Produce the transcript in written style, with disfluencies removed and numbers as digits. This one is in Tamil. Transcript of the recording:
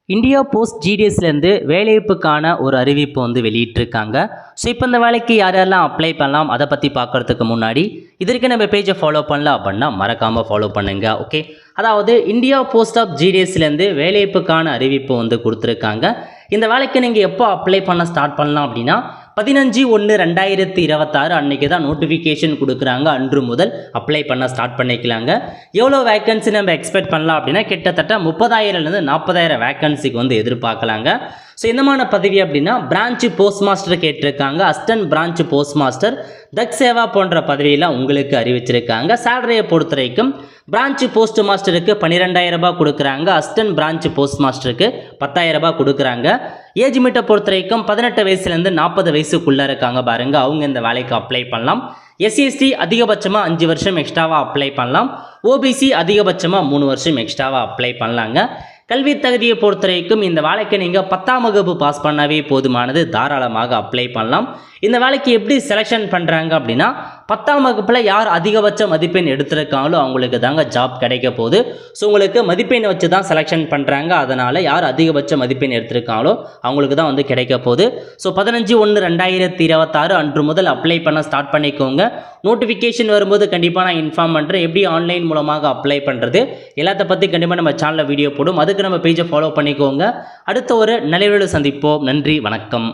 இந்தியா போஸ்ட் ஜிடிஎஸ்லேருந்து வேலைவாய்ப்புக்கான ஒரு அறிவிப்பு வெளியிட்டிருக்காங்க. ஸோ இப்போ இந்த வேலைக்கு யார் யாரெல்லாம் அப்ளை பண்ணலாம் அதை பற்றி பார்க்குறதுக்கு முன்னாடி இதற்கு நம்ம பேஜை ஃபாலோ பண்ணல அப்படின்னா மறக்காமல் ஃபாலோ பண்ணுங்க. ஓகே, அதாவது இந்தியா போஸ்ட் ஆஃப் ஜிடிஎஸ்லேருந்து வேலைவாய்ப்புக்கான அறிவிப்பு கொடுத்துருக்காங்க. இந்த வேலைக்கு நீங்கள் எப்போ அப்ளை பண்ண ஸ்டார்ட் பண்ணலாம் அப்படின்னா 15/1/2026 அன்றைக்கி தான் நோட்டிஃபிகேஷன் கொடுக்குறாங்க. அன்று முதல் அப்ளை பண்ண ஸ்டார்ட் பண்ணிக்கலாங்க. எவ்வளோ வேக்கன்சி நம்ம எக்ஸ்பெக்ட் பண்ணலாம் அப்படின்னா கிட்டத்தட்ட 30,000லேருந்து 40,000 வேக்கன்சிக்கு எதிர்பார்க்கலாங்க. ஸோ என்னமான பதவி அப்படின்னா பிரான்ச்சு போஸ்ட் மாஸ்டர் கேட்டிருக்காங்க. அசிஸ்டன்ட் பிரான்ச் போஸ்ட் மாஸ்டர், தக் சேவா போன்ற பதவியெல்லாம் உங்களுக்கு அறிவிச்சிருக்காங்க. சேலரியை பொறுத்த வரைக்கும் பிரான்ச்சு போஸ்ட் மாஸ்டருக்கு 12,000 ரூபாய் கொடுக்குறாங்க. அசிஸ்டன்ட் பிரான்ச் போஸ்ட் மாஸ்டருக்கு 10,000 ரூபாய் கொடுக்குறாங்க. ஏஜ் மீட்டை பொறுத்த வரைக்கும் 18 வயசுலேருந்து 40 வயசுக்குள்ளே இருக்காங்க பாருங்க, அவங்க இந்த வேலைக்கு அப்ளை பண்ணலாம். எஸ்சிஎஸ்டி அதிகபட்சமாக 5 வருஷம் எக்ஸ்ட்ராவாக அப்ளை பண்ணலாம். ஓபிசி அதிகபட்சமாக 3 வருஷம் எக்ஸ்ட்ராவாக அப்ளை பண்ணலாங்க. கல்வி தகுதியை பொறுத்த வரைக்கும் இந்த வேலைக்கு நீங்கள் 10ஆம் வகுப்பு பாஸ் பண்ணாவே போதுமானது, தாராளமாக அப்ளை பண்ணலாம். இந்த வேலைக்கு எப்படி செலெக்ஷன் பண்ணுறாங்க அப்படின்னா 10ஆம் வகுப்பில் யார் அதிகபட்ச மதிப்பெண் எடுத்திருக்காங்களோ அவங்களுக்கு தாங்க ஜாப் கிடைக்க போகுது. ஸோ உங்களுக்கு மதிப்பெண் வச்சு தான் செலெக்ஷன் பண்ணுறாங்க. அதனால் யார் அதிகபட்ச மதிப்பெண் எடுத்திருக்காங்களோ அவங்களுக்கு தான் கிடைக்க போகுது. ஸோ 15/1/2026 அன்று முதல் அப்ளை பண்ண ஸ்டார்ட் பண்ணிக்கோங்க. நோட்டிஃபிகேஷன் வரும்போது கண்டிப்பாக நான் இன்ஃபார்ம் பண்ணுறேன். எப்படி ஆன்லைன் மூலமாக அப்ளை பண்ணுறது எல்லாத்த பற்றி கண்டிப்பாக நம்ம சேனலில் வீடியோ போடும். அதுக்கு நம்ம பேஜை ஃபாலோ பண்ணிக்கோங்க. அடுத்த ஒரு நல்ல வீடியோவில் சந்திப்போம். நன்றி, வணக்கம்.